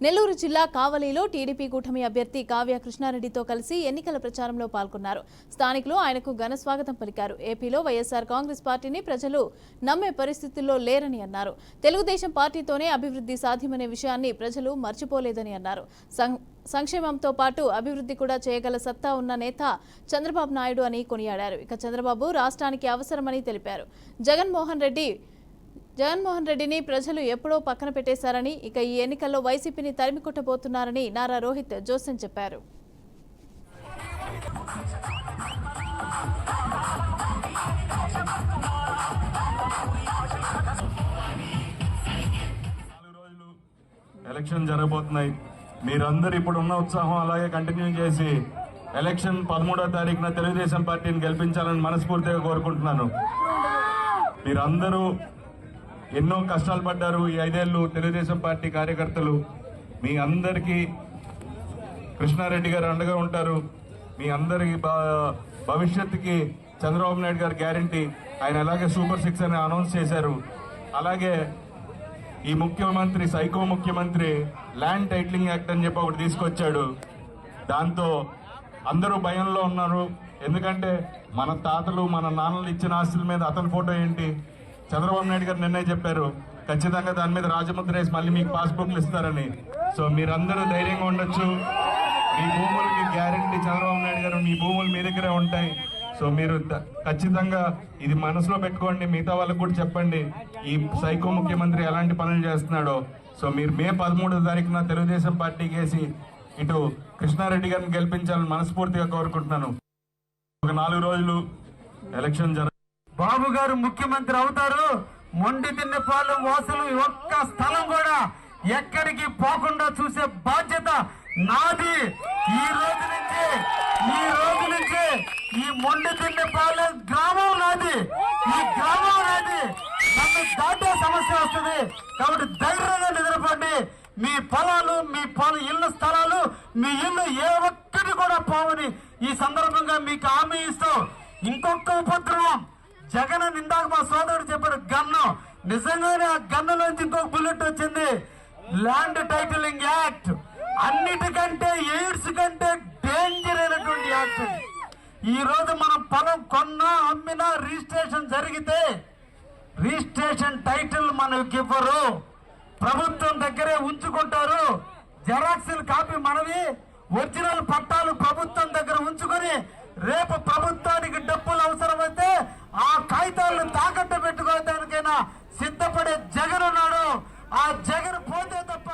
నెల్లూరు జిల్లా కావలిలో టీడీపీ కూటమి అభ్యర్థి కావ్య కృష్ణారెడ్డితో కలిసి ఎన్నికల ప్రచారంలో పాల్గొన్నారు. స్థానికులు ఆయనకు ఘన స్వాగతం పలికారు. ఏపీలో వైఎస్ఆర్ కాంగ్రెస్ పార్టీని ప్రజలు నమ్మే పరిస్థితుల్లో లేరని అన్నారు. తెలుగుదేశం పార్టీతోనే అభివృద్ధి సాధ్యమనే విషయాన్ని ప్రజలు మర్చిపోలేదని అన్నారు. సంక్షేమంతో పాటు అభివృద్ధి కూడా చేయగల సత్తా ఉన్న నేత చంద్రబాబు నాయుడు అని కొనియాడారు. ఇక చంద్రబాబు రాష్ట్రానికి అవసరమని తెలిపారు. జగన్మోహన్ రెడ్డిని ప్రజలు ఎప్పుడో పక్కన పెట్టేశారని, ఇక ఈ ఎన్నికల్లో వైసీపీని తరిమికొట్టబోతున్నారని నారా రోహిత్ జోసెన్ చెప్పారు. ఎలక్షన్ జరగబోతున్నాయి. మీరందరూ ఇప్పుడు ఉన్న ఉత్సాహం అలాగే కంటిన్యూ చేసి ఎలక్షన్ 13వ తారీఖున తెలుగుదేశం పార్టీని గెలిపించాలని మనస్ఫూర్తిగా కోరుకుంటున్నాను. మీరందరూ ఎన్నో కష్టాలు పడ్డారు. ఈ 5 ఏళ్ళు తెలుగుదేశం పార్టీ కార్యకర్తలు. మీ అందరికీ కృష్ణారెడ్డి గారు అండగా ఉంటారు. మీ అందరి భవిష్యత్తుకి చంద్రబాబు నాయుడు గారు గ్యారంటీ. ఆయన అలాగే సూపర్ 6 అని అనౌన్స్ చేశారు. అలాగే ఈ ముఖ్యమంత్రి సైకో ముఖ్యమంత్రి ల్యాండ్ టైటిలింగ్ యాక్ట్ అని చెప్పి ఒకటి తీసుకొచ్చాడు. దాంతో అందరూ భయంలో ఉన్నారు. ఎందుకంటే మన తాతలు మన నాన్నలు ఇచ్చిన ఆస్తుల మీద అతని ఫోటో ఏంటి? చంద్రబాబు నాయుడు గారు నిన్నే చెప్పారు ఖచ్చితంగా దాని మీద రాజముద్ర వేసి మళ్ళీ మీకు పాస్బుక్లు ఇస్తారని. సో మీరందరూ ధైర్యంగా ఉండొచ్చు. మీ భూములకి గ్యారంటీ చంద్రబాబు నాయుడు గారు మీ భూములు మీ దగ్గరే ఉంటాయి. సో మీరు ఖచ్చితంగా ఇది మనసులో పెట్టుకోండి. మిగతా వాళ్ళకు కూడా చెప్పండి ఈ సైకో ముఖ్యమంత్రి ఎలాంటి పనులు చేస్తున్నాడో. సో మీరు మే 13వ తారీఖున తెలుగుదేశం పార్టీకి వేసి ఇటు కృష్ణారెడ్డి గారిని గెలిపించాలని మనస్ఫూర్తిగా కోరుకుంటున్నాను. ఒక 4 రోజులు ఎలక్షన్ బాబు గారు ముఖ్యమంత్రి అవుతారు. మొండి తిన్న పాలు వాసులు ఒక్క స్థలం కూడా ఎక్కడికి పోకుండా చూసే బాధ్యత నాది. ఈ రోజు నుంచి ఈ మొండి తిన్న పాలు గ్రామం నాది. ఈ గ్రామం నాది. నన్ను దాటే సమస్య వస్తుంది. కాబట్టి ధైర్యంగా నిద్రపోండి. మీ పొలాలు మీ ఇళ్ల స్థలాలు మీ ఇల్లు ఏ ఒక్కటి కూడా పోవని ఈ సందర్భంగా మీకు హామీ ఇస్తూ, ఇంకొక ఉపద్రవం జగన్ ఇందాక మా సోదరుడు చెప్పాడు గన్ను. నిజంగానే ఆ గన్నులోంచి ఇంకొక బుల్లెట్ వచ్చింది. ల్యాండ్ టైటిలింగ్ యాక్ట్ అన్నిటికంటే ఎయిడ్స్ కంటే డేంజర్ అయినటువంటి యాక్ట్. ఈ రోజు మనం పొలం కొన్నా అమ్మినా రిజిస్ట్రేషన్ జరిగితే రిజిస్ట్రేషన్ టైటిల్ మనకి ఇవ్వరు. ప్రభుత్వం దగ్గరే ఉంచుకుంటారు. జెరాక్స్ కాపీ మనవి, ఒరిజినల్ పట్టాలు ప్రభుత్వం దగ్గర ఉంచుకొని రేపు ప్రభుత్వానికి డబ్బులు అవసరమైతే ఆ కాగితాలను తాకట్టు పెట్టుకోవడానికైనా సిద్ధపడే జగన్ ఉన్నాడు. ఆ జగన్ పోతే తప్ప